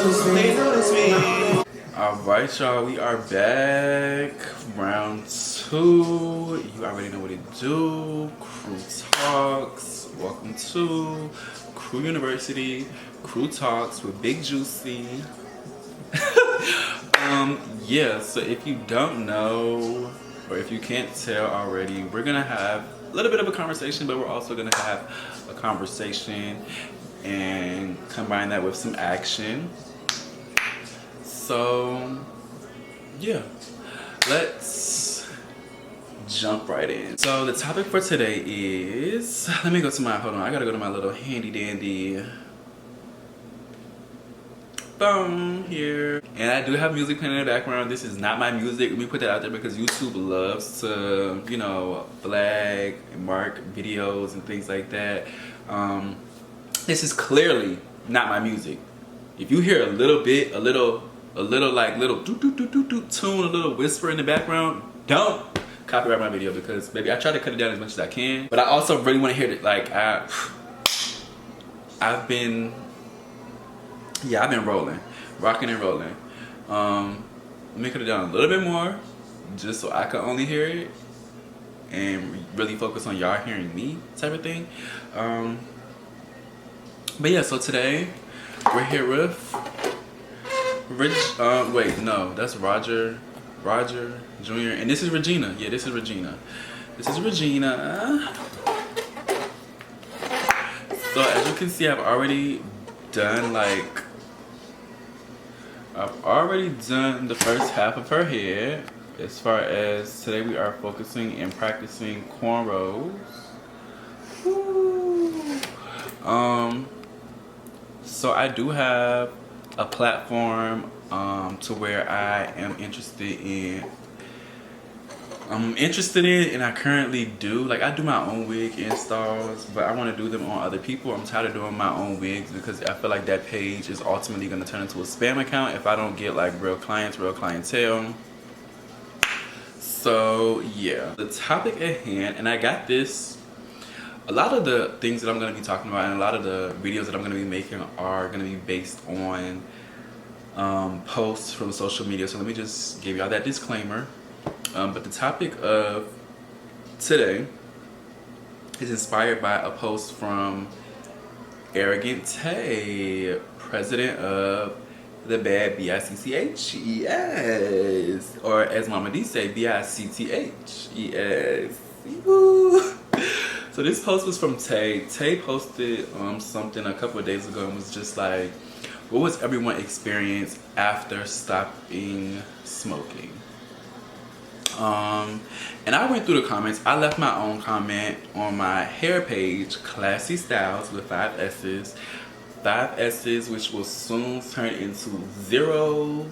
They notice me. Alright, y'all, we are back. Round 2. You already know what to do. Crew Talks. Welcome to Crew University. Crew Talks with Big Juiiccee. Yeah, so if you don't know, or if you can't tell already, we're gonna have a little bit of a conversation, but we're also gonna have a conversation and combine that with some action. So yeah, let's jump right in. So the topic for today is, let me go to my, hold on, I gotta go to my little handy dandy phone here. And I do have music playing in the background. This is not my music. Let me put that out there because YouTube loves to, you know, flag and mark videos and things like that. This is clearly not my music. If you hear a little bit, a little like little do do do do do tune, a little whisper in the background, don't copyright my video because baby, I try to cut it down as much as I can. But I also really want to hear it. Like I've been rolling, rocking and rolling. Let me cut it down a little bit more, just so I can only hear it and really focus on y'all hearing me, type of thing. But yeah, so today we're here with wait, no, that's Roger Jr. and this is Regina. Yeah, this is Regina. This is Regina. So as you can see, I've already done the first half of her hair. As far as today, we are focusing and practicing cornrows. Woo. So I do have a platform to where I am interested in. And I currently do, like, I do my own wig installs, but I want to do them on other people. I'm tired of doing my own wigs because I feel like that page is ultimately going to turn into a spam account if I don't get like real clients, real clientele. So yeah, the topic at hand, and I got this, a lot of the things that I'm going to be talking about and a lot of the videos that I'm going to be making are going to be based on posts from social media. So let me just give y'all that disclaimer. But the topic of today is inspired by a post from Arrogant Tay, president of the bad BICCH, or as Mama D say, BICTH. So this post was from Tay. Tay posted something a couple of days ago and was just like, what was everyone's experience after stopping smoking? And I went through the comments. I left my own comment on my hair page, Classy Styles with 5 S's. 5 S's, which will soon turn into zeros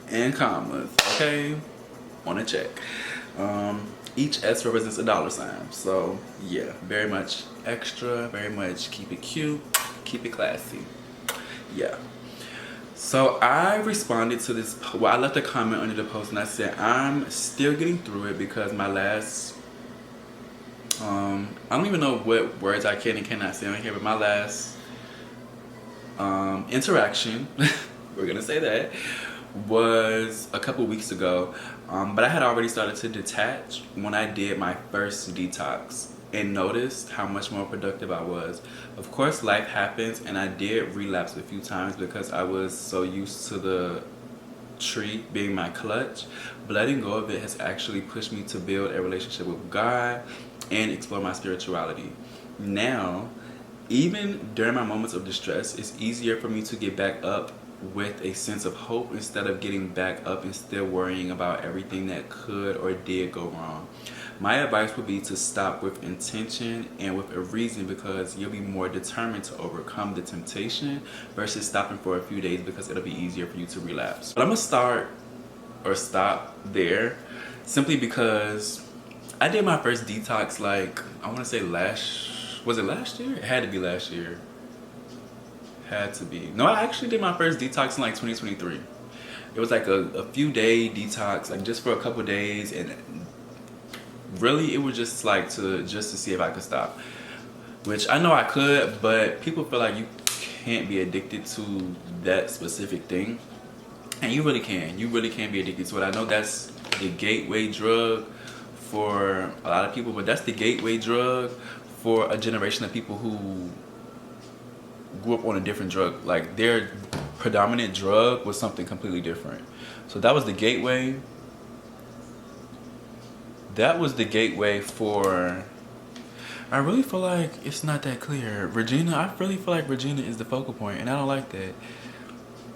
and commas, okay? On a check. Each S represents a $sign. So yeah, very much extra, very much keep it cute, keep it classy. Yeah. So I responded to this, well, I left a comment under the post and I said, I'm still getting through it because my last, I don't even know what words I can and cannot say on here, but my last interaction, we're gonna say that, was a couple weeks ago. But I had already started to detach when I did my first detox and noticed how much more productive I was. Of course, life happens, and I did relapse a few times because I was so used to the tree being my clutch. But letting go of it has actually pushed me to build a relationship with God and explore my spirituality. Now, even during my moments of distress, it's easier for me to get back up with a sense of hope instead of getting back up and still worrying about everything that could or did go wrong. My advice would be to stop with intention and with a reason, because you'll be more determined to overcome the temptation versus stopping for a few days because it'll be easier for you to relapse. But I'm gonna stop there simply because I did my first detox, like, I want to say was it last year? It had to be last year. Had to be. No, I actually did my first detox in like 2023. It was like a few day detox, like just for a couple days, and really it was just like to see if I could stop, which I know I could, but people feel like you can't be addicted to that specific thing. And you really can. You really can be addicted to it. I know that's the gateway drug for a lot of people, but that's the gateway drug for a generation of people who grew up on a different drug. Like, their predominant drug was something completely different. So that was the gateway. That was the gateway for... I really feel like it's not that clear. Regina, I really feel like Regina is the focal point, and I don't like that.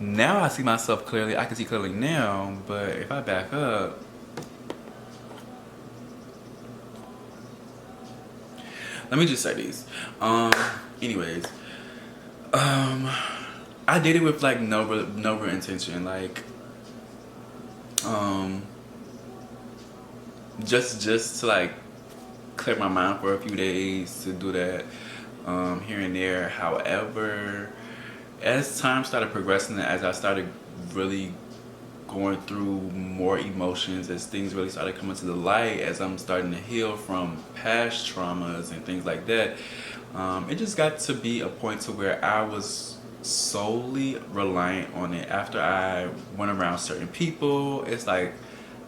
Now I see myself clearly. I can see clearly now, but if I back up... Let me just say these. Anyways. I did it with like no real intention. Like, just to like clear my mind for a few days, to do that here and there. However, as time started progressing, as I started really going through more emotions, as things really started coming to the light, as I'm starting to heal from past traumas and things like that, it just got to be a point to where I was solely reliant on it. After I went around certain people, it's like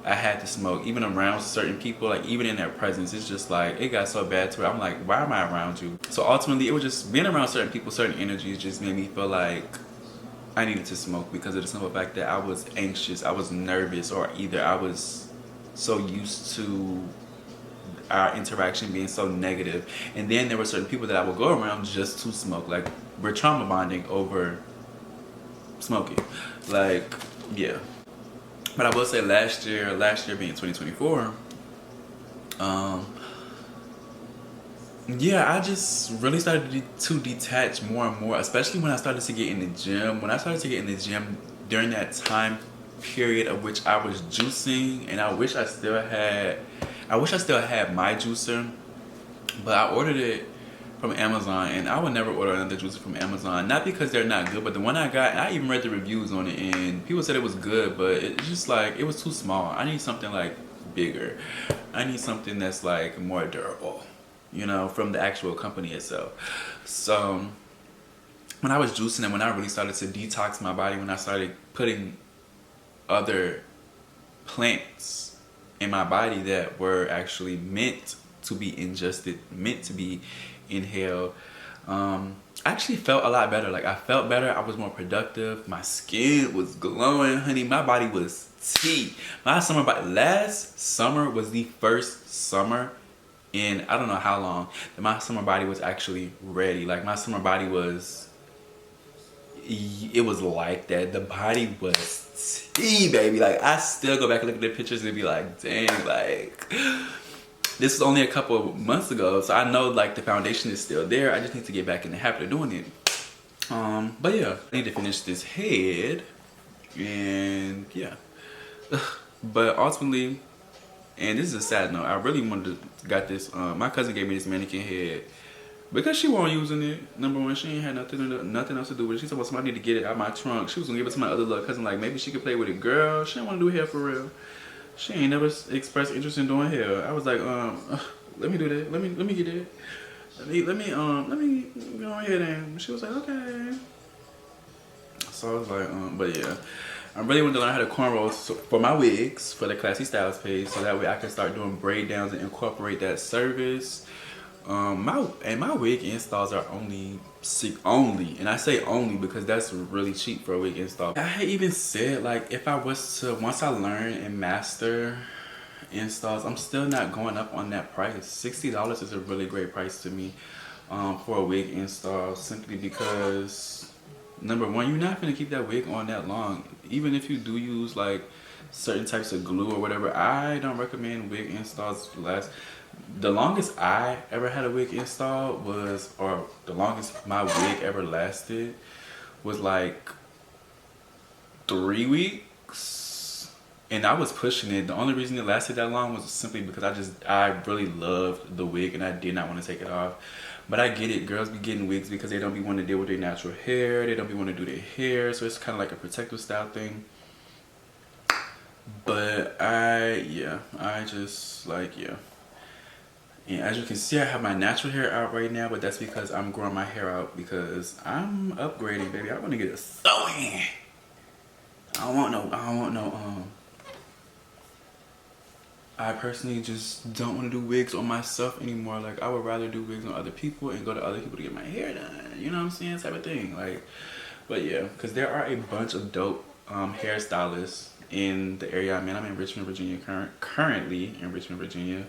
I had to smoke. Even around certain people, like even in their presence, it's just like it got so bad to where I'm like, why am I around you? So ultimately, it was just being around certain people, certain energies just made me feel like I needed to smoke, because of the simple fact that I was anxious, I was nervous, or either I was so used to our interaction being so negative. And then there were certain people that I would go around just to smoke. Like, we're trauma bonding over smoking. Like, yeah. But I will say last year being 2024, yeah, I just really started to detach more and more, especially when I started to get in the gym. When I started to get in the gym during that time period of which I was juicing, and I wish I still had my juicer, but I ordered it from Amazon, and I would never order another juicer from Amazon. Not because they're not good, but the one I got, and I even read the reviews on it, and people said it was good, but it's just like, it was too small. I need something like bigger. I need something that's like more durable, you know, from the actual company itself. So when I was juicing, and when I really started to detox my body, when I started putting other plants in my body that were actually meant to be ingested, meant to be inhaled, I actually felt a lot better. Like, I felt better. I was more productive. My skin was glowing, honey. My body was tea. Last summer was the first summer in I don't know how long that my summer body was actually ready. Like, my summer body was, it was like that. The body was tea, baby. Like, I still go back and look at the pictures and be like, dang, like, this was only a couple of months ago, so I know like the foundation is still there. I just need to get back in the habit of doing it. But yeah, I need to finish this head, and yeah. But ultimately, and this is a sad note, I really wanted to got this. My cousin gave me this mannequin head because she wasn't using it. Number one, she ain't had nothing else to do with it. She said, well, somebody need to get it out of my trunk. She was gonna give it to my other little cousin, like maybe she could play with it. Girl, she didn't want to do hair for real. She ain't never expressed interest in doing hair. I was like, let me do that. Let me get it. Let me go ahead, and she was like, okay. So I was like, but yeah, I really want to learn how to cornrow for my wigs for the Classy Styles page, so that way I can start doing braid downs and incorporate that service. My wig installs are only, and I say only because that's really cheap for a wig install. I even said, like, if I was to, once I learn and master installs, I'm still not going up on that price. $60 is a really great price to me for a wig install, simply because number one, you're not going to keep that wig on that long. Even if you do use like certain types of glue or whatever, I don't recommend wig installs last. The longest I ever had a wig install was, or the longest my wig ever lasted was like 3 weeks, and I was pushing it. The only reason it lasted that long was simply because I really loved the wig and I did not want to take it off. But I get it, girls be getting wigs because they don't be wanting to deal with their natural hair, they don't be wanting to do their hair, so it's kind of like a protective style thing. But I just like, yeah. And as you can see, I have my natural hair out right now, but that's because I'm growing my hair out because I'm upgrading, baby. I want to get it sewing. I personally just don't want to do wigs on myself anymore. Like, I would rather do wigs on other people and go to other people to get my hair done. You know what I'm saying? Type of thing. Like, but yeah, because there are a bunch of dope hairstylists in the area I'm in. I'm in Richmond, Virginia, currently in Richmond, Virginia.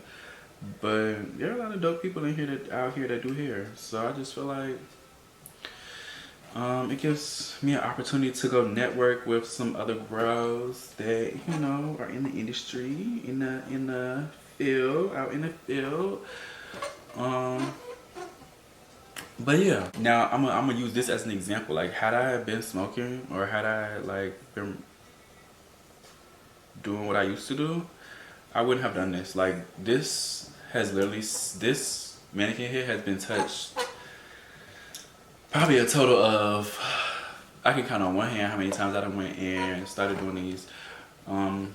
But there are a lot of dope people in here out here that do hair. So I just feel like it gives me an opportunity to go network with some other bros that, you know, are in the industry, in the field, out in the field. But yeah, now I'm gonna use this as an example. Like, had I been smoking, or had I like been doing what I used to do, I wouldn't have done this. Like, this mannequin here has been touched probably a total of, I can count on one hand how many times I done went and started doing these. Not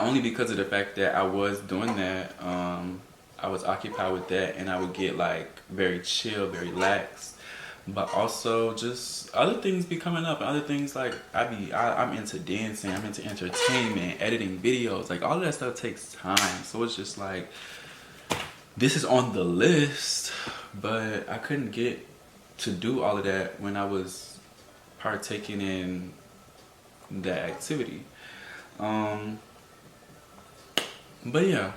only because of the fact that I was doing that, I was occupied with that, and I would get like very chill, very lax, but also just other things be coming up, and other things like I'm into dancing, I'm into entertainment, editing videos, like all of that stuff takes time. So it's just like, this is on the list, but I couldn't get to do all of that when I was partaking in that activity. But yeah,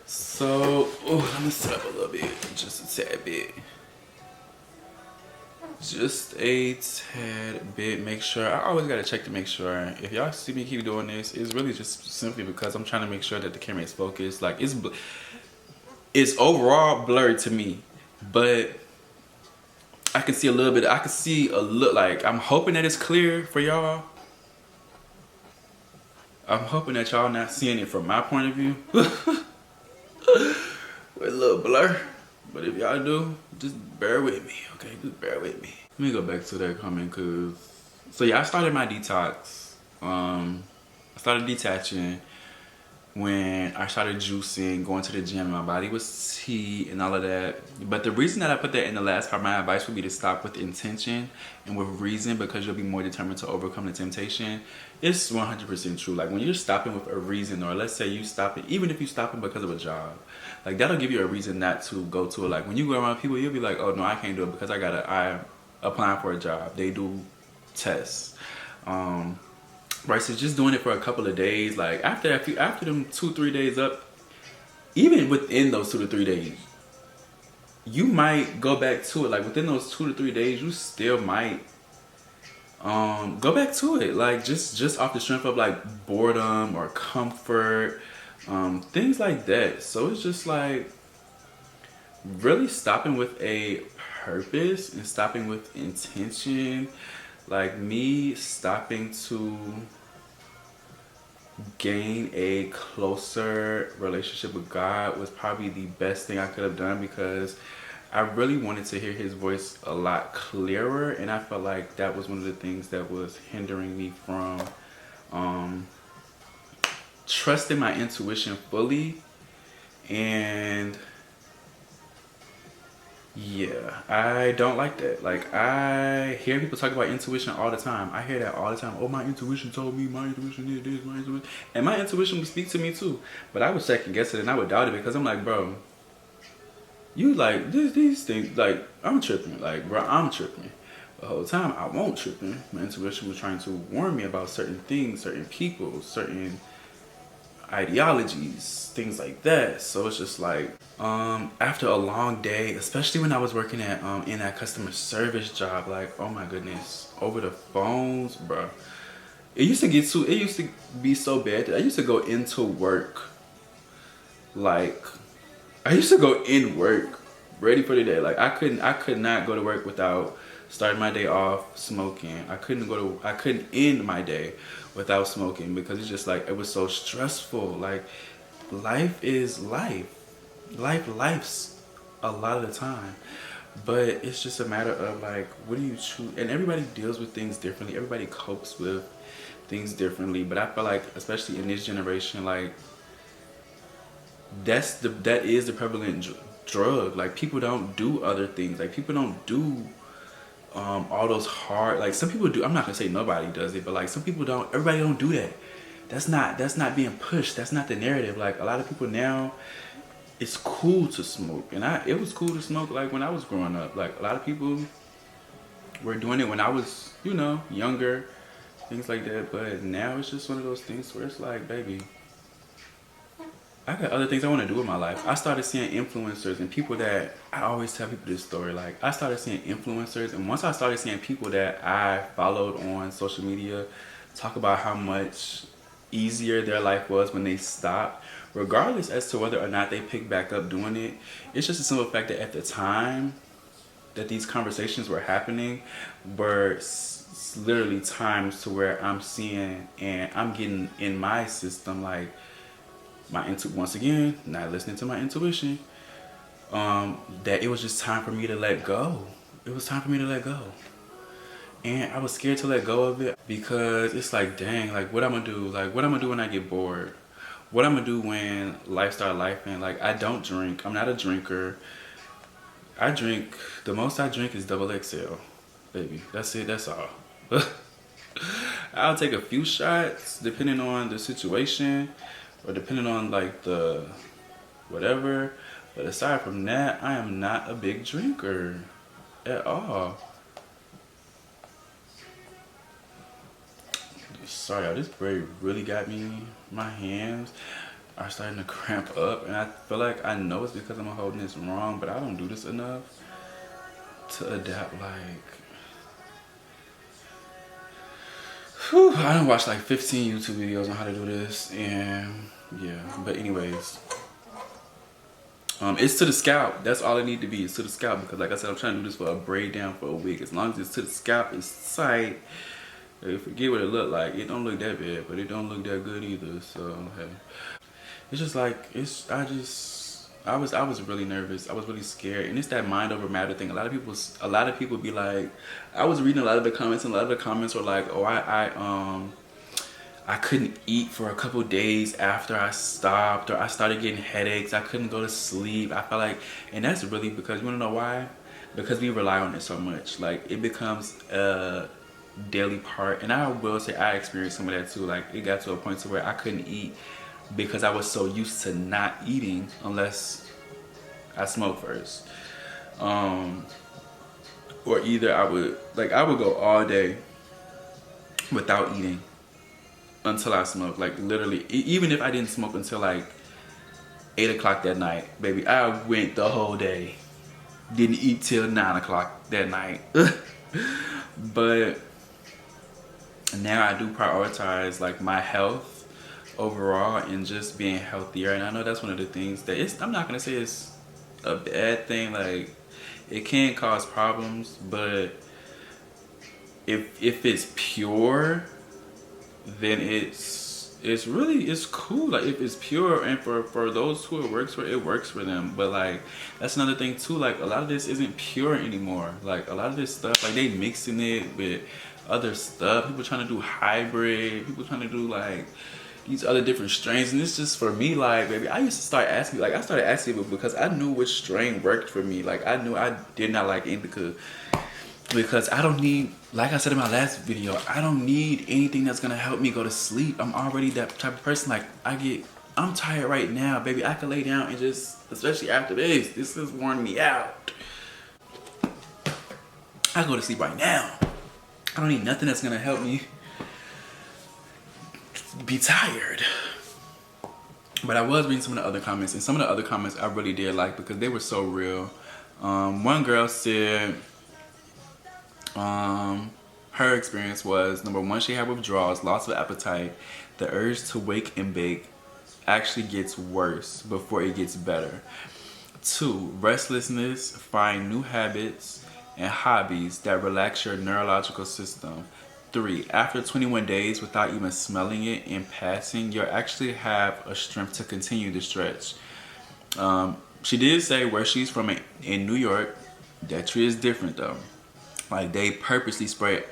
so let me sit up a little bit, just a tad bit. Just a tad bit. Make sure, I always gotta check to make sure. If y'all see me keep doing this, it's really just simply because I'm trying to make sure that the camera is focused. Like, it's overall blurred to me, but I can see a little bit. I can see a look. Like, I'm hoping that it's clear for y'all. I'm hoping that y'all not seeing it from my point of view. With a little blur. But if y'all do, just bear with me, okay? Just bear with me. Let me go back to that comment, cause so yeah, I started my detox. I started detaching when I started juicing, going to the gym. My body was heat and all of that. But the reason that I put that in the last part, my advice would be to stop with intention and with reason, because you'll be more determined to overcome the temptation. It's 100% true. Like, when you're stopping with a reason, or let's say you stop it, even if you stop it because of a job, like, that'll give you a reason not to go to it. Like, when you go around people, you'll be like, oh no, I can't do it because I'm applying for a job. They do tests. Right, so just doing it for a couple of days, like after them 2-3 days up, even within those 2 to 3 days, you might go back to it. Like, within those 2 to 3 days, you still might go back to it. Like, just off the strength of like boredom or comfort, things like that. So it's just like really stopping with a purpose and stopping with intention. Like, me stopping to gain a closer relationship with God was probably the best thing I could have done, because I really wanted to hear his voice a lot clearer, and I felt like that was one of the things that was hindering me from trusting my intuition fully. And yeah, I don't like that. Like, I hear people talk about intuition all the time. I hear that all the time. Oh, my intuition told me, my intuition did this, my intuition. And my intuition would speak to me too. But I would second guess it and I would doubt it, because I'm like, bro, you like these things, like, I'm tripping. Like, bro, I'm tripping. The whole time I won't tripping. My intuition was trying to warn me about certain things, certain people, certain ideologies, things like that. So it's just like, after a long day, especially when I was working at in that customer service job, like, oh my goodness, over the phones, bro, it used to be so bad that I used to go into work, like, I used to go in work ready for the day. Like, I could not go to work without starting my day off smoking. I couldn't end my day without smoking, because it's just like, it was so stressful. Like, life is life. Life's a lot of the time. But it's just a matter of like, what do you choose? And everybody deals with things differently. Everybody copes with things differently. But I feel like, especially in this generation, like, that is the prevalent drug. Like, people don't do other things. Like, people don't do all those hard, like, some people do. I'm not gonna say nobody does it, but like, some people don't. Everybody don't do that. That's not being pushed. That's not the narrative. Like, a lot of people now, it's cool to smoke, and it was cool to smoke like when I was growing up. Like, a lot of people were doing it when I was, you know, younger, things like that. But now it's just one of those things where it's like, baby, I got other things I want to do with my life. I started seeing influencers and people that, I always tell people this story. Like, I started seeing influencers, and once I started seeing people that I followed on social media talk about how much easier their life was when they stopped, regardless as to whether or not they pick back up doing it. It's just a simple fact that at the time that these conversations were happening were literally times to where I'm seeing and I'm getting in my system, like, once again, not listening to my intuition, that it was just time for me to let go. It was time for me to let go. And I was scared to let go of it because it's like, dang, like, what I'm gonna do? Like, what I'm gonna do when I get bored? What I'm gonna do when life start lifing? Like, I don't drink. I'm not a drinker. I drink, the most I drink is double XL, baby. That's it, that's all. I'll take a few shots depending on the situation or depending on like the whatever. But aside from that, I am not a big drinker at all. Sorry, y'all, this braid really got me. My hands are starting to cramp up, and I feel like I know it's because I'm holding this wrong, but I don't do this enough to adapt. Like, whew, I done watched like 15 YouTube videos on how to do this, and yeah. But anyways, it's to the scalp. That's all it need to be. It's to the scalp, because like I said, I'm trying to do this for a braid down for a week. As long as it's to the scalp, it's tight. Forget what it look like. It don't look that bad, but it don't look that good either. So hey, it's just like, I was really nervous. I was really scared, and it's that mind over matter thing. A lot of people be like, I was reading a lot of the comments, and a lot of the comments were like, oh, I couldn't eat for a couple days after I stopped, or I started getting headaches. I couldn't go to sleep. I felt like, and that's really because, you wanna know why? Because we rely on it so much. Like, it becomes a daily part, and I will say I experienced some of that too. Like, it got to a point to where I couldn't eat because I was so used to not eating unless I smoked first. Or either I would go all day without eating until I smoked. Like, literally, even if I didn't smoke until like 8 o'clock that night, baby, I went the whole day. Didn't eat till 9 o'clock that night. But now I do prioritize like my health overall and just being healthier. And I know that's one of the things that I'm not gonna say it's a bad thing. Like, it can cause problems, but if it's pure, then it's cool. Like, if it's pure, and for those who it works for them. But like, that's another thing too. Like, a lot of this isn't pure anymore. Like, a lot of this stuff, like, they mixing it with other stuff. People trying to do hybrid. People trying to do like these other different strains, and it's just, for me, like, baby, I started asking people because I knew which strain worked for me. Like, I knew I did not like indica because I don't need, like I said in my last video, I don't need anything that's gonna help me go to sleep. I'm already that type of person. Like, I'm tired right now, baby. I can lay down and just, especially after this is wearing me out. I go to sleep right now. I don't need nothing that's gonna help me be tired. But I was reading some of the other comments, and some of the other comments I really did like because they were so real. One girl said her experience was, number one, she had withdrawals, loss of appetite. The urge to wake and bake actually gets worse before it gets better. 2, restlessness, find new habits and hobbies that relax your neurological system. 3, after 21 days without even smelling it in passing, you'll actually have a strength to continue the stretch. She did say where she's from in New York, that tree is different though. Like, they purposely spray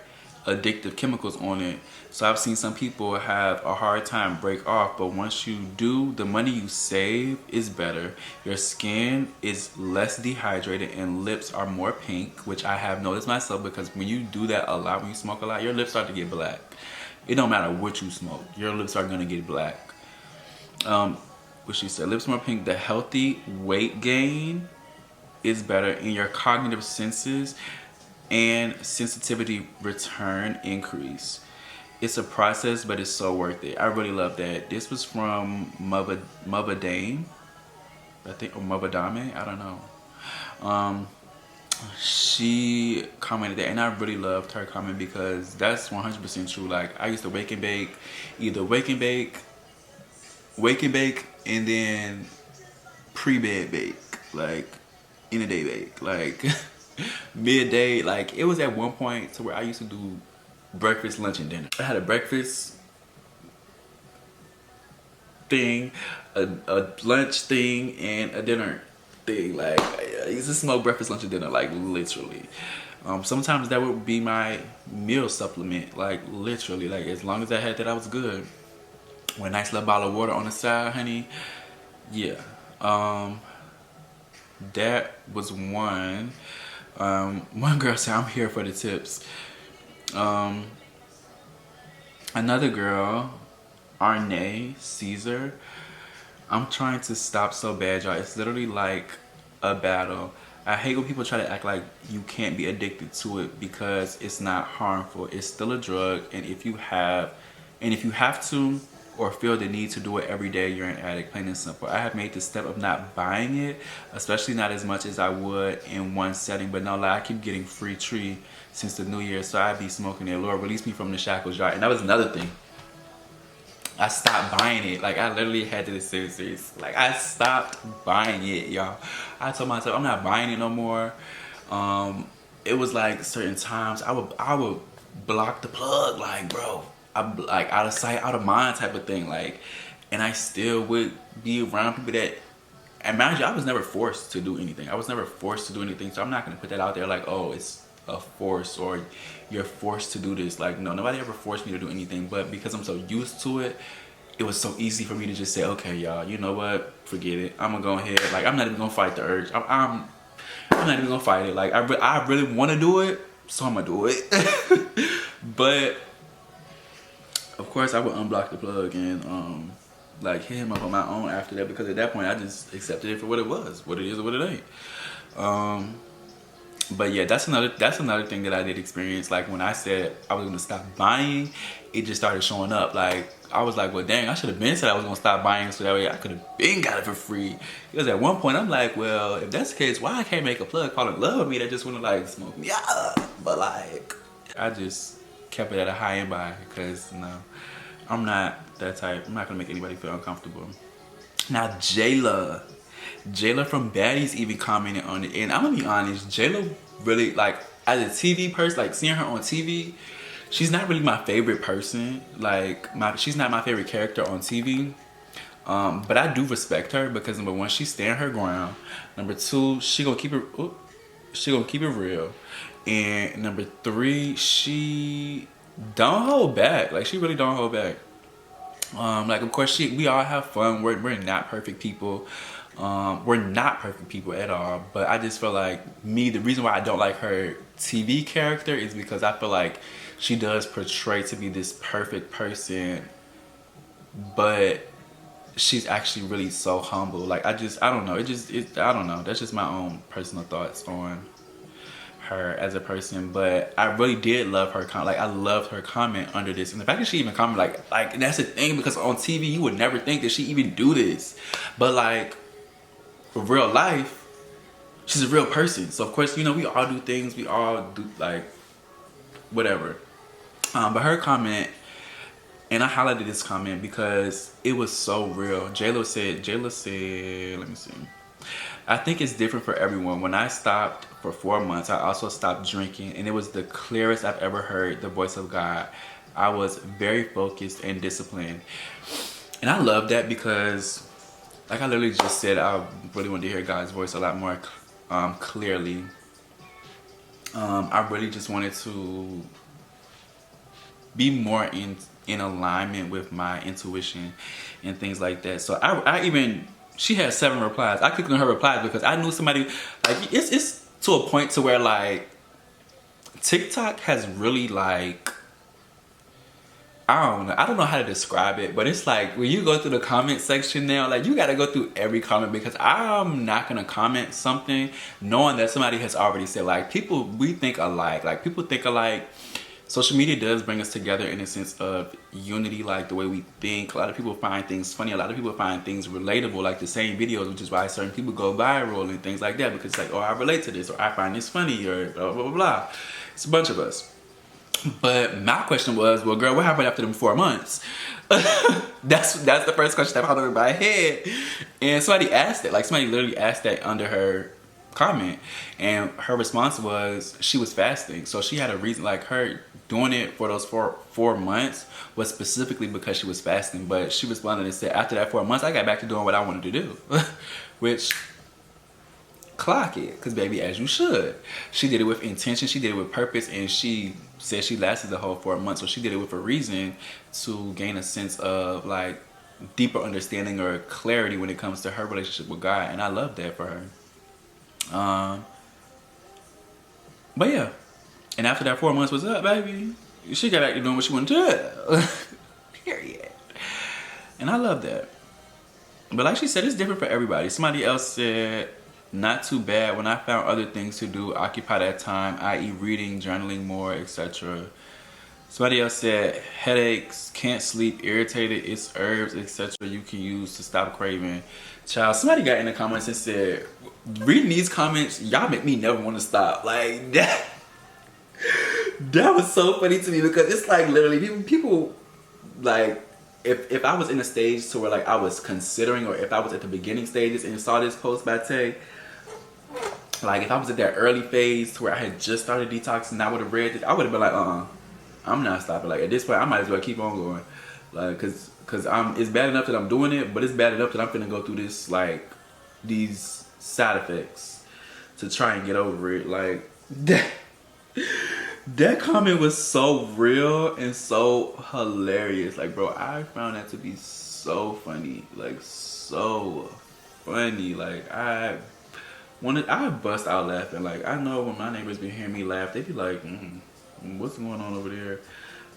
addictive chemicals on it. So I've seen some people have a hard time break off, but once you do, the money you save is better. Your skin is less dehydrated and lips are more pink, which I have noticed myself, because when you do that a lot, when you smoke a lot, your lips start to get black. It don't matter what you smoke, your lips are gonna get black. What she said, lips more pink. The healthy weight gain is better, in your cognitive senses and sensitivity return increase. It's a process, but it's so worth it. I really love that. This was from Mubba Dame, I think, or Mubba Dame, I don't know. She commented that, and I really loved her comment, because that's 100% true. Like, I used to wake and bake, either wake and bake, and then pre-bed bake, like in a day bake, like midday. Like, it was at one point to where I used to do breakfast, lunch, and dinner. I had a breakfast thing, a lunch thing, and a dinner thing. Like, I used to smoke breakfast, lunch, and dinner, like literally. Sometimes that would be my meal supplement, like literally. Like, as long as I had that, I was good. With a nice little bottle of water on the side, honey. Yeah. That was one. One girl said, I'm here for the tips. Another girl, Arne Caesar, I'm trying to stop so bad, y'all. It's literally like a battle. I hate when people try to act like you can't be addicted to it, because it's not harmful. It's still a drug, and if you have to or feel the need to do it every day, you're an addict, plain and simple. I have made the step of not buying it, especially not as much as I would in one setting, but no lie, I keep getting free tree since the new year, so I be smoking it. Lord, release me from the shackles, y'all. And that was another thing. I stopped buying it. Like, I literally had to this serious. Like, I stopped buying it, y'all. I told myself I'm not buying it no more. It was like certain times I would block the plug, like, bro, I'm like out of sight, out of mind type of thing. Like, and I still would be around people that, and mind you, I was never forced to do anything. I was never forced to do anything, so I'm not gonna put that out there like, oh, it's a force or you're forced to do this. Like, no, nobody ever forced me to do anything, but because I'm so used to it, it was so easy for me to just say, okay, y'all, you know what, forget it, I'm gonna go ahead. Like, I'm not even gonna fight the urge. I'm not even gonna fight it. Like, I really want to do it, so I'm gonna do it. But of course I would unblock the plug and like hit him up on my own after that, because at that point I just accepted it for what it was, what it is or what it ain't. But yeah, that's another thing that I did experience. Like, when I said I was gonna stop buying, it just started showing up. Like, I was like, well, dang, I should have been said I was gonna stop buying, so that way I could have been got it for free. Because at one point I'm like, well, if that's the case, why I can't make a plug fall in love with me that just wanna like smoke me up? But like, I just kept it at a high end buy, because no, I'm not that type. I'm not gonna make anybody feel uncomfortable. Now Jayla from Baddies even commented on it, and I'm gonna be honest, Jayla really, like, as a TV person, like seeing her on TV, she's not really my favorite person. Like, she's not my favorite character on TV. But I do respect her, because number one, she stand her ground. Number two, she gonna keep it real. And number three, she don't hold back. Like, she really don't hold back. Like, of course, we all have fun. We're not perfect people. We're not perfect people at all. But I just feel like the reason why I don't like her TV character is because I feel like she does portray to be this perfect person, but she's actually really so humble. Like, I don't know. I don't know. That's just my own personal thoughts on her as a person. But I really did love her comment. Like, I loved her comment under this, and the fact that she even commented, like, and that's the thing, because on TV you would never think that she even do this, but like, for real life, she's a real person. So of course, you know, we all do things, we all do, like, whatever. But her comment, and I highlighted this comment because it was so real. Jayla said, let me see. I think it's different for everyone. When I stopped for 4 months, I also stopped drinking, and it was the clearest I've ever heard the voice of God. I was very focused and disciplined. And I love that, because like I literally just said, I really wanted to hear God's voice a lot more clearly. I really just wanted to be more in alignment with my intuition and things like that. So I even, she had 7 replies. I clicked on her replies because I knew somebody, like, it's to a point to where, like, TikTok has really, like, I don't know how to describe it, but it's like when you go through the comment section now, like, you gotta go through every comment, because I'm not gonna comment something knowing that somebody has already said, like, people, we think alike, like, people think alike. Social media does bring us together in a sense of unity, like the way we think. A lot of people find things funny, a lot of people find things relatable, like the same videos, which is why certain people go viral and things like that, because it's like, oh, I relate to this, or I find this funny, or blah, blah, blah, blah. It's a bunch of us. But my question was, well, girl, what happened after them 4 months? that's the first question that popped over my head. And somebody asked it, like, somebody literally asked that under her comment, and her response was she was fasting. So she had a reason, like, her doing it for those four months was specifically because she was fasting. But she responded and said, after that 4 months, I got back to doing what I wanted to do. Which, clock it, because baby, as you should. She did it with intention, she did it with purpose, and she said she lasted the whole 4 months. So she did it with a reason, to gain a sense of, like, deeper understanding or clarity when it comes to her relationship with God. And I love that for her. But yeah, and after that 4 months was up, baby, she got back to doing what she wanted to do. Period. And I love that. But like she said, it's different for everybody. Somebody else said, not too bad. When I found other things to do, occupy that time, i.e. reading, journaling more, etc. Somebody else said, headaches, can't sleep, irritated, it's herbs, etc. you can use to stop craving. Child, somebody got in the comments and said, reading these comments, y'all make me never want to stop. Like, that was so funny to me, because it's like, literally, people like, if I was in a stage to where, like, I was considering, or if I was at the beginning stages and saw this post by Tay, like, if I was at that early phase to where I had just started detoxing and I would have read it, I would have been like, I'm not stopping. Like, at this point, I might as well keep on going. Like, cause it's bad enough that I'm doing it, but it's bad enough that I'm finna go through this, like, these side effects to try and get over it. Like, that comment was so real and so hilarious. Like, bro, I found that to be so funny. Like, so funny. Like, I bust out laughing. Like, I know when my neighbors be hearing me laugh, they be like, what's going on over there?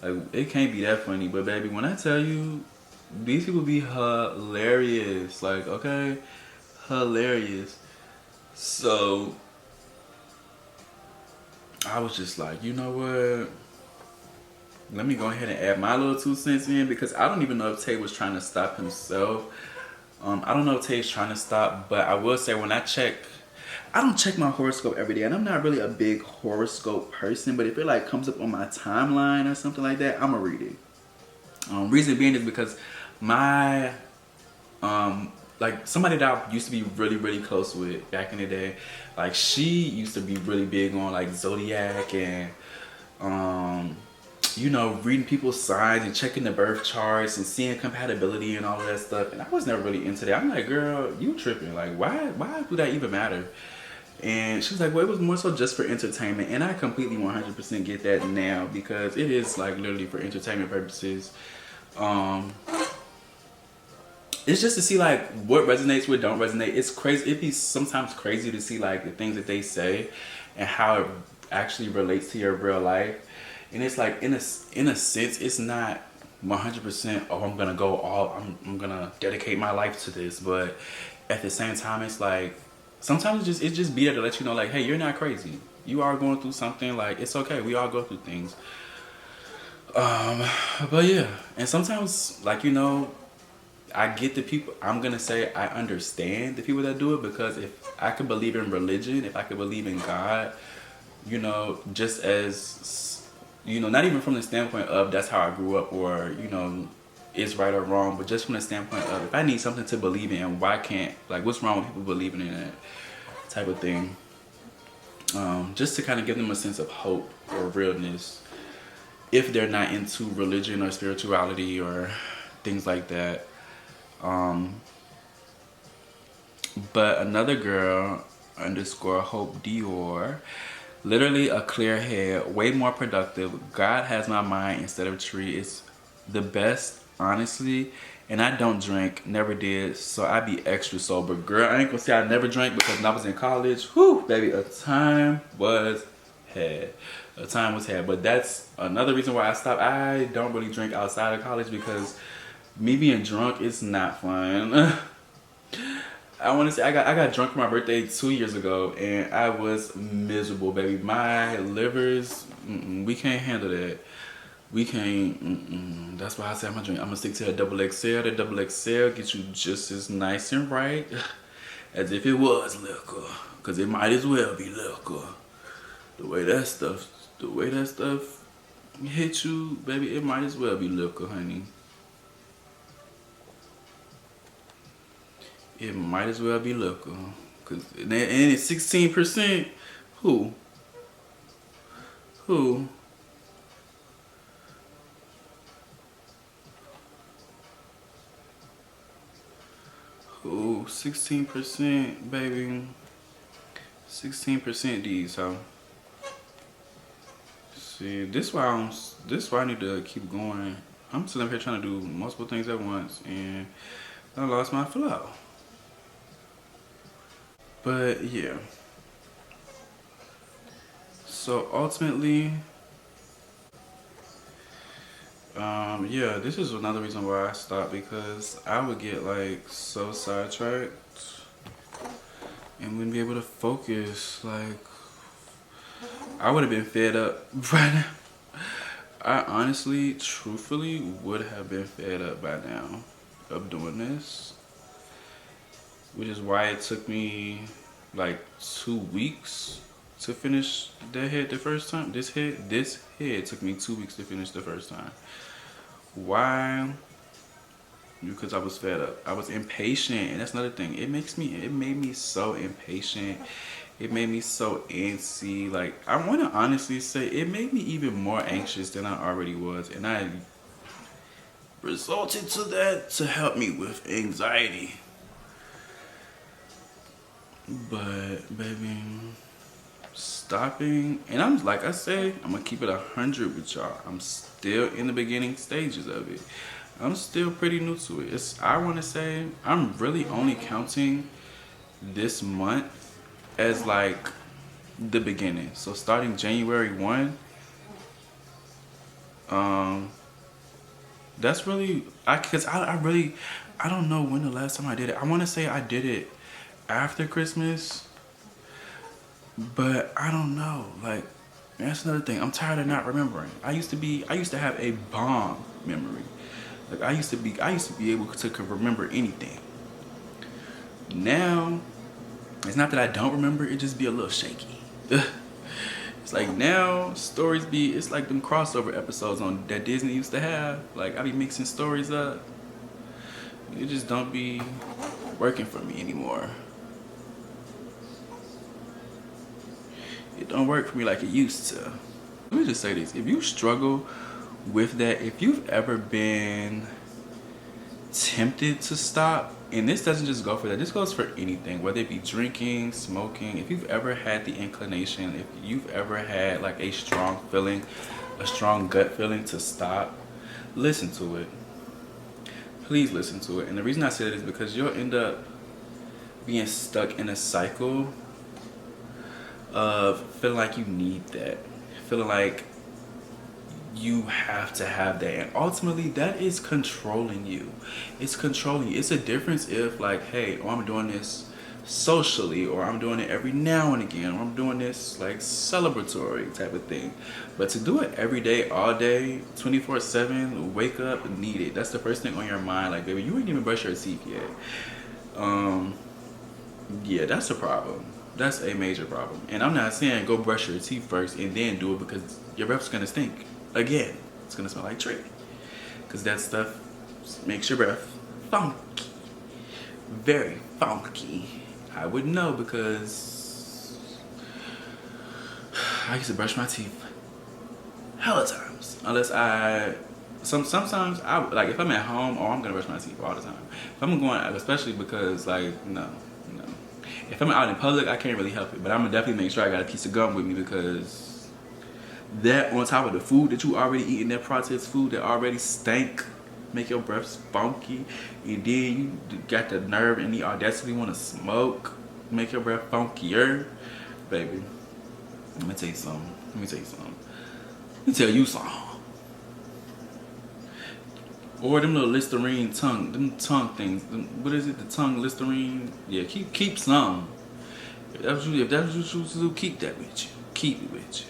Like, it can't be that funny. But baby, when I tell you, these people be hilarious. Like, okay, hilarious. So I was just like, you know what? Let me go ahead and add my little 2 cents in, because I don't even know if Tay was trying to stop himself. I don't know if Tay's trying to stop, but I will say, when I don't check my horoscope every day, and I'm not really a big horoscope person, but if it, like, comes up on my timeline or something like that, I'ma read it. Reason being is because my, like, somebody that I used to be really, really close with back in the day, like, she used to be really big on, like, zodiac and, you know, reading people's signs and checking the birth charts and seeing compatibility and all of that stuff. And I was never really into that. I'm like, girl, you tripping. Like, why would that even matter? And she was like, well, it was more so just for entertainment. And I completely 100% get that now, because it is, like, literally for entertainment purposes. It's just to see, like, what resonates, what don't resonate. It's crazy. It'd be sometimes crazy to see, like, the things that they say and how it actually relates to your real life. And it's like, in a sense, it's not 100%, oh, I'm gonna go all, I'm gonna dedicate my life to this. But at the same time, it's like, sometimes it's just be there to let you know, like, hey, you're not crazy. You are going through something. Like, it's okay. We all go through things. But yeah, and sometimes, like, you know, I get the people, I'm gonna say I understand the people that do it, because if I could believe in religion, if I could believe in God, you know, just as, you know, not even from the standpoint of that's how I grew up, or, you know, it's right or wrong, but just from the standpoint of, if I need something to believe in, why can't, like, what's wrong with people believing in that type of thing? Just to kind of give them a sense of hope or realness, if they're not into religion or spirituality or things like that. But another girl, _ Hope Dior, Literally a clear head, way more productive. God has my mind instead of a tree. It's the best, honestly. And I don't drink, never did, so I be extra sober. Girl, I ain't gonna say I never drank because when I was in college, whew, baby, a time was had. A time was had. But that's another reason why I stopped. I don't really drink outside of college because me being drunk is not fun. I want to say I got drunk for my birthday 2 years ago and I was miserable, baby. My livers, we can't handle that. We can't. That's why I say I'm gonna drink. I'm gonna stick to a double XL. The double XL gets you just as nice and right as if it was liquor, cause it might as well be liquor. The way that stuff hit you, baby, it might as well be liquor, honey. It might as well be liquor. And it's 16%. Who? Who? Who? 16%, baby. 16% D's, so. See, this why I need to keep going. I'm sitting up here trying to do multiple things at once and I lost my flow. But yeah. So ultimately, yeah, this is another reason why I stopped, because I would get like so sidetracked and wouldn't be able to focus. Like, I would have been fed up right now. I honestly, truthfully would have been fed up by now of doing this. Which is why it took me like 2 weeks to finish that head the first time. This head took me 2 weeks to finish the first time. Why? Because I was fed up. I was impatient, and that's another thing. It made me so impatient. It made me so antsy. Like, I want to honestly say it made me even more anxious than I already was, and I resulted to that to help me with anxiety. But baby, stopping, and I'm like I say, I'm gonna keep it 100 with y'all. I'm still in the beginning stages of it. I'm still pretty new to it. I want to say I'm really only counting this month as like the beginning. So starting January 1, that's really because I don't know when the last time I did it. I want to say I did it after Christmas, but I don't know. Like, that's another thing. I'm tired of not remembering. I used to have a bomb memory. Like, I used to be able to remember anything. Now, it's not that I don't remember, it just be a little shaky. It's like now it's like them crossover episodes on that Disney used to have. Like, I be mixing stories up. It just don't be working for me anymore. It don't work for me like it used to. Let me just say this. If you struggle with that, if you've ever been tempted to stop, and this doesn't just go for that, this goes for anything, whether it be drinking, smoking, if you've ever had the inclination, if you've ever had like a strong feeling, a strong gut feeling to stop, listen to it. Please listen to it. And the reason I say that is because you'll end up being stuck in a cycle of feeling like you need that, feeling like you have to have that, and ultimately that is controlling you. It's controlling you. It's a difference if like, hey, oh, I'm doing this socially, or I'm doing it every now and again, or I'm doing this like celebratory type of thing. But to do it every day, all day, 24/7, wake up, need it. That's the first thing on your mind. Like, baby, you ain't even brush your teeth yet. Yeah, that's a problem. That's a major problem. And I'm not saying go brush your teeth first and then do it, because your breath's gonna stink. Again, it's gonna smell like tree. Because that stuff makes your breath funky. Very funky. I would know because I used to brush my teeth hella times. Sometimes I like, if I'm at home, I'm gonna brush my teeth all the time. If I'm going, especially because like no. if I'm out in public, I can't really help it. But I'm gonna definitely make sure I got a piece of gum with me, because that on top of the food that you already eating, that processed food that already stank, make your breath funky, and then you got the nerve and the audacity want to smoke, make your breath funkier, baby. Let me tell you something. Let me tell you something. Let me tell you something. Or them little Listerine tongue, them tongue things. What is it? The tongue Listerine? Yeah, keep some. If that's what you choose to do, keep that with you. Keep it with you.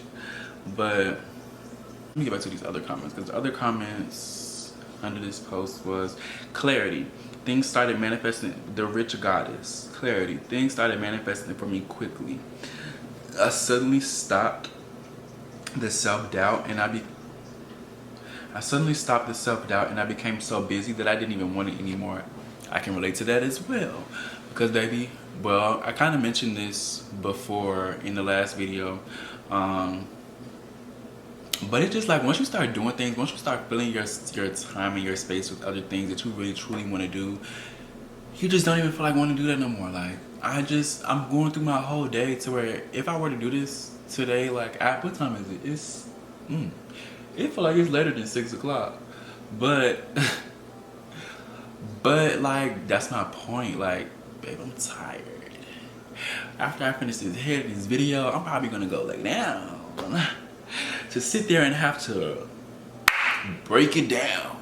But let me get back to these other comments, because the other comments under this post was clarity. Things started manifesting. The rich goddess. Clarity. Things started manifesting for me quickly. I suddenly stopped the self-doubt, and I became so busy that I didn't even want it anymore. I can relate to that as well, because baby, well, I kind of mentioned this before in the last video, but it's just like once you start doing things, once you start filling your time and your space with other things that you really truly want to do, you just don't even feel like wanting to do that no more. Like I'm going through my whole day to where if I were to do this today, like what time is it? It feel like it's later than 6 o'clock, but like that's my point. Like, babe, I'm tired. After I finish this video, I'm probably gonna go lay down to sit there and have to break it down,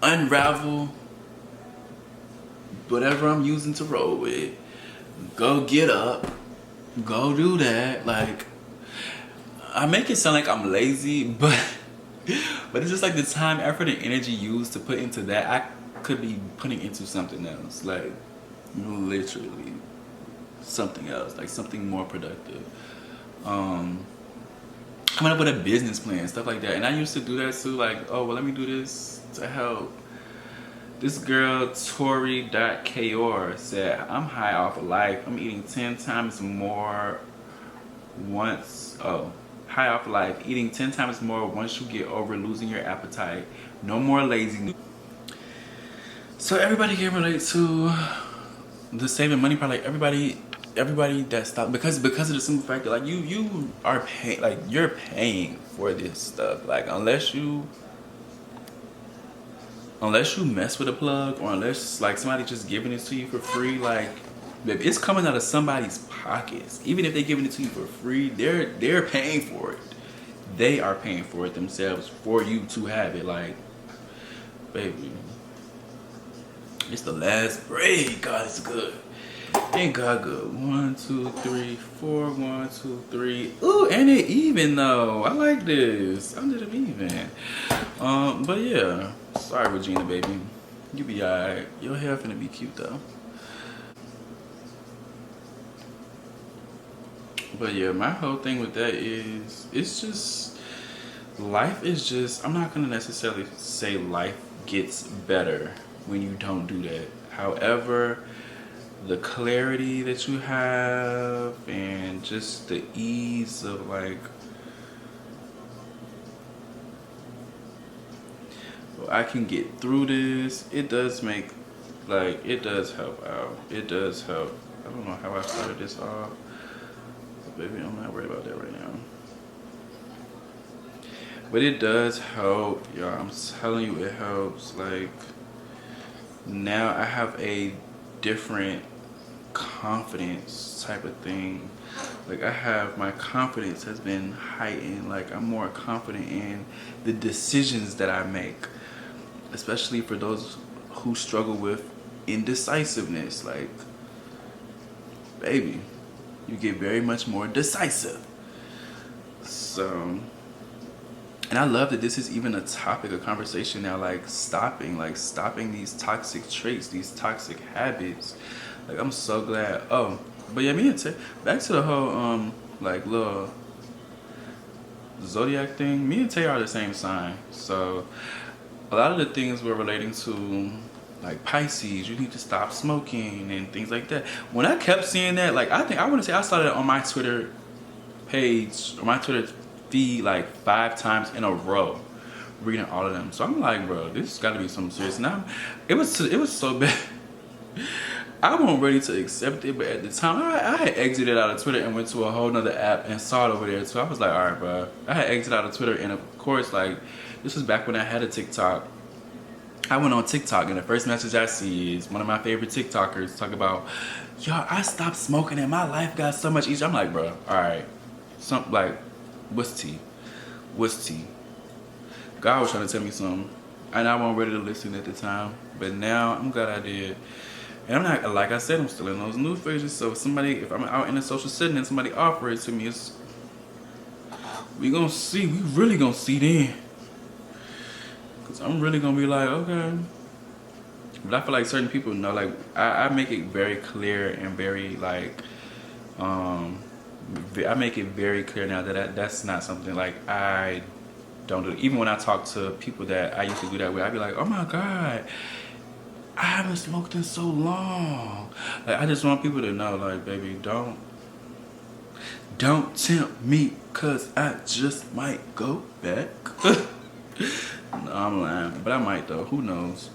unravel whatever I'm using to roll with, go get up, go do that. Like, I make it sound like I'm lazy, but it's just like the time, effort, and energy used to put into that, I could be putting into something else. Like, literally something else, like something more productive. Coming up with a business plan, stuff like that. And I used to do that too, like, oh, well, let me do this to help. This girl, Tori.Kayor, said, I'm high off of life. I'm eating 10 times more high off life, eating 10 times more once you get over losing your appetite. No more laziness. So everybody can relate to the saving money part. Like everybody that stopped because of the simple fact that like you are paying, like you're paying for this stuff. Like unless you mess with a plug, or unless like somebody just giving it to you for free, like it's coming out of somebody's pockets. Even if they're giving it to you for free, they're paying for it. They are paying for it themselves for you to have it. Like, baby, it's the last break. God is good. Ain't God good? 1, 2, 3, 4. 1, 2, 3. Ooh, and it even though. I like this. I did it even. But yeah. Sorry, Regina, baby. You be alright. Your hair finna be cute though. But yeah, my whole thing with that is, it's just, life is just, I'm not gonna necessarily say life gets better when you don't do that. However, the clarity that you have and just the ease of like, well, I can get through this, it does make, like, it does help out. It does help. I don't know how I started this off. Baby, I'm not worried about that right now. But it does help, y'all. I'm telling you, it helps. Like, now I have a different confidence type of thing. Like, my confidence has been heightened. Like, I'm more confident in the decisions that I make. Especially for those who struggle with indecisiveness. Like, baby, you get very much more decisive. So, and I love that this is even a topic of conversation now, like stopping these toxic traits, these toxic habits. Like, I'm so glad. Oh, but yeah, me and Tay, back to the whole like little zodiac thing. Me and Tay are the same sign, so a lot of the things we're relating to, like Pisces, you need to stop smoking and things like that. When I kept seeing that, like, I want to say I started it on my Twitter page, or my Twitter feed, like 5 times in a row, reading all of them. So I'm like, bro, this got to be something serious. Now, it was so bad. I wasn't ready to accept it, but at the time, I had exited out of Twitter and went to a whole nother app and saw it over there. So I was like, all right, bro. I had exited out of Twitter, and of course, like, this was back when I had a TikTok. I went on TikTok, and the first message I see is one of my favorite TikTokers talk about, yo, I stopped smoking and my life got so much easier. I'm like, bro, all right. What's tea? What's tea? God was trying to tell me something, and I wasn't ready to listen at the time, but now I'm glad I did. And I'm not, like I said, I'm still in those new phases, so if I'm out in a social setting and somebody offers it to me, we really gonna see then. Cause I'm really gonna be like, okay. But I feel like certain people know, like, I make it very clear and very, like, I make it very clear now that that's not something, like, I don't do. Even when I talk to people that I used to do that with, I'd be like, oh my God, I haven't smoked in so long. Like, I just want people to know, like, baby, don't tempt me, cause I just might go back. No, I'm lying, but I might though. Who knows?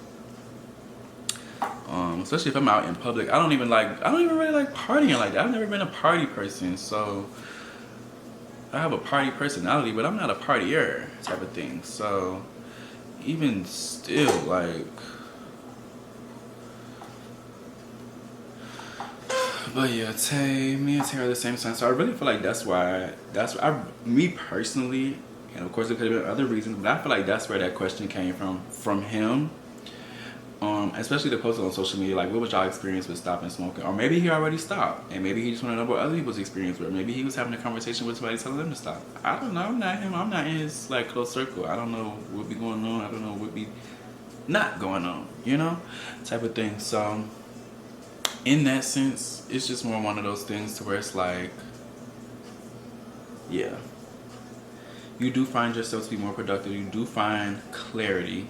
Especially if I'm out in public. I don't even really like partying like that. I've never been a party person, so I have a party personality, but I'm not a partier type of thing. So even still, like, but yeah, me and Tay are the same time. So I really feel like that's why me personally, and of course it could have been other reasons, but I feel like that's where that question came from him. Especially the post on social media, like, what was y'all experience with stopping smoking? Or maybe he already stopped, and maybe he just want to know what other people's experience were. Maybe he was having a conversation with somebody telling them to stop. I don't know. I'm not him. I'm not in his, like, close circle. I don't know what be going on. I don't know what be not going on, you know? Type of thing. So, in that sense, it's just more one of those things to where it's like, yeah. You do find yourself to be more productive. You do find clarity.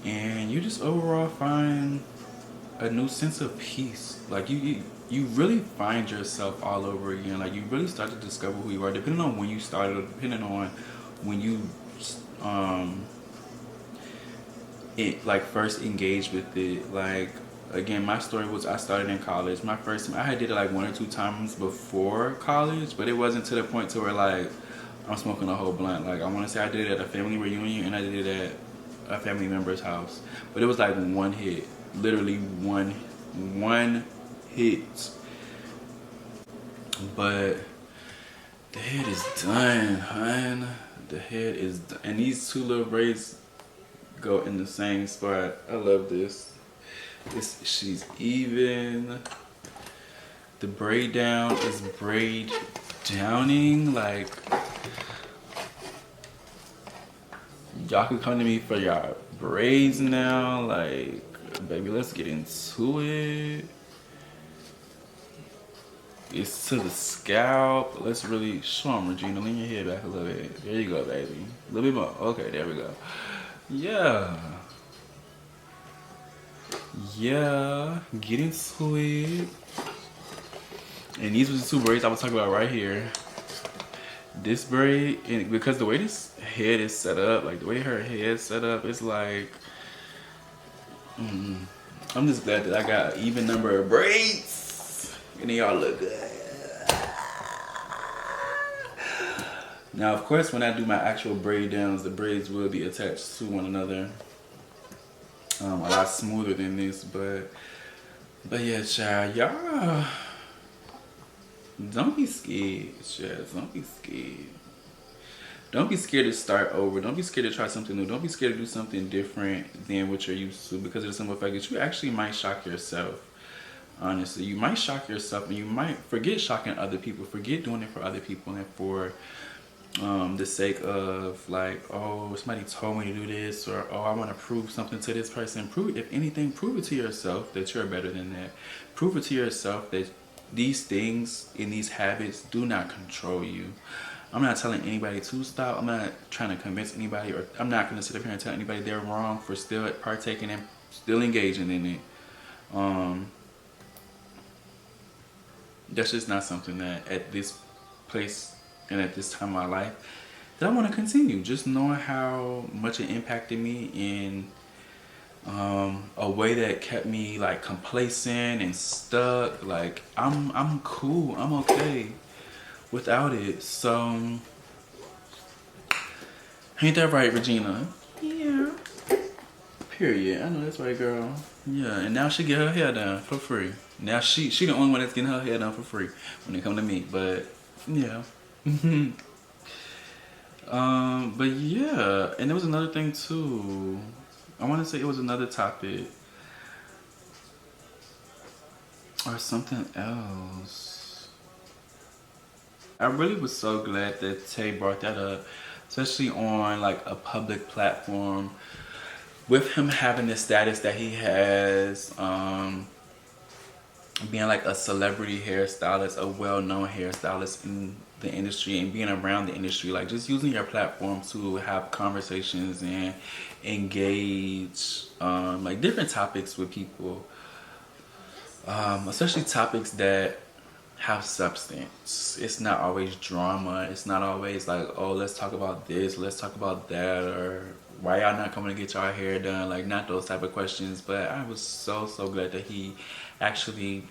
And you just overall find a new sense of peace. Like, you really find yourself all over again. Like, you really start to discover who you are, depending on when you started, or depending on when you first engaged with it. Like, again, my story was, I started in college. My first time, I had did it like 1 or 2 times before college, but it wasn't to the point to where, like, I'm smoking a whole blunt. Like, I want to say I did it at a family reunion, and I did it at a family member's house, but it was like one hit, literally one hit. But the head is done, hun. The head is done, and these 2 little braids go in the same spot. I love this. She's even. The braid down is braid downing, like. Y'all can come to me for y'all braids now. Like, baby, let's get into it. It's to the scalp. Let's really show them, Regina. Lean your head back a little bit. There you go, baby. A little bit more. Okay, there we go. Yeah. Yeah. Get into it. And these were the 2 braids I was talking about right here. This braid, and because the way this head is set up, like the way her head is set up, it's like, I'm just glad that I got an even number of braids, and they all look good. Now, of course, when I do my actual braid downs, the braids will be attached to one another, a lot smoother than this, but yeah, child, y'all. Don't be scared, Chaz. Don't be scared. Don't be scared to start over. Don't be scared to try something new. Don't be scared to do something different than what you're used to, because of the simple fact that you actually might shock yourself. Honestly, you might shock yourself, and you might forget shocking other people. Forget doing it for other people and for the sake of, like, oh, somebody told me to do this, or oh, I want to prove something to this person. Prove, if anything, prove it to yourself that you're better than that. Prove it to yourself that these things and these habits do not control you. I'm not telling anybody to stop. I'm not trying to convince anybody, or I'm not going to sit up here and tell anybody they're wrong for still partaking and still engaging in it. That's just not something that at this place and at this time of my life that I want to continue. Just knowing how much it impacted me, and a way that kept me like complacent and stuck. Like I'm cool, I'm okay without it. So ain't that right, Regina? Yeah. Period. I know that's right, girl. Yeah, and now she get her hair done for free. Now she the only one that's getting her hair done for free when it come to me. But yeah. But yeah, and there was another thing too. I want to say it was another topic or something else. I really was so glad that Tay brought that up, especially on like a public platform. With him having the status that he has, being like a celebrity hairstylist, a well-known hairstylist in the industry, and being around the industry, like just using your platform to have conversations and engage like different topics with people, especially topics that have substance. It's not always drama. It's not always like, oh, let's talk about this, let's talk about that, or why y'all not coming to get y'all hair done. Like, not those type of questions. But I was so glad that he actually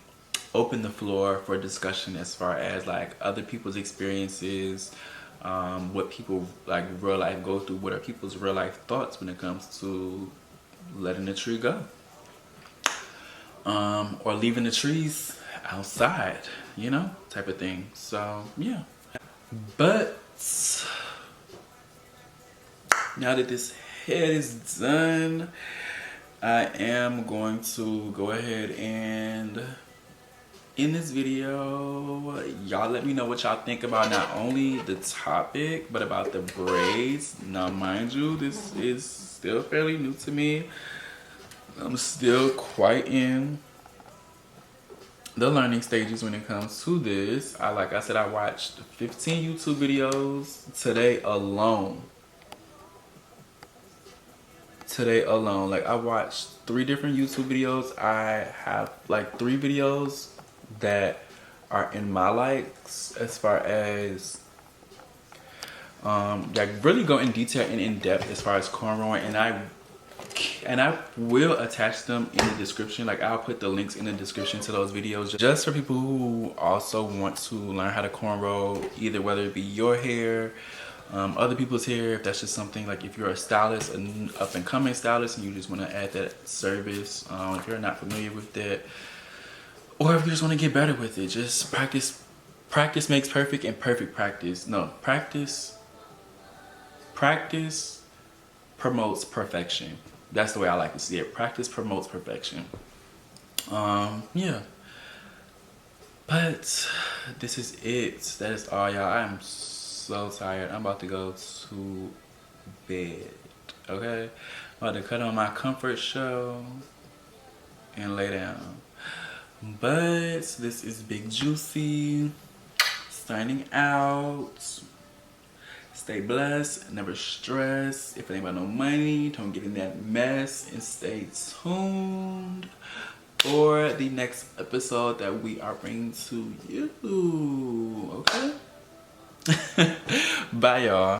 opened the floor for discussion as far as like other people's experiences, what people like real life go through, what are people's real life thoughts when it comes to letting the tree go, or leaving the trees outside, you know, type of thing. So yeah. But now that this head is done, I am going to go ahead and in this video, y'all let me know what y'all think about not only the topic but about the braids. Now mind you, this is still fairly new to me. I'm still quite in the learning stages when it comes to this. Like I said, I watched 15 YouTube videos today alone. Like I watched 3 different YouTube videos. I have like 3 videos that are in my likes as far as like really go in detail and in depth as far as cornrowing, and I will attach them in the description. Like I'll put the links in the description to those videos just for people who also want to learn how to cornrow, either whether it be your hair, other people's hair, if that's just something like if you're a stylist, an up and coming stylist, and you just want to add that service, if you're not familiar with that, or if you just want to get better with it, just practice. Practice makes perfect, and perfect practice. No, practice promotes perfection. That's the way I like to see it. Practice promotes perfection. Yeah. But this is it. That is all, y'all. I am so tired. I'm about to go to bed. Okay? I'm about to cut on my comfort show and lay down. But this is Big Juiiccee signing out. Stay blessed, never stress. If it ain't about no money, don't get in that mess, and stay tuned for the next episode that we are bringing to you. Okay? Bye, y'all.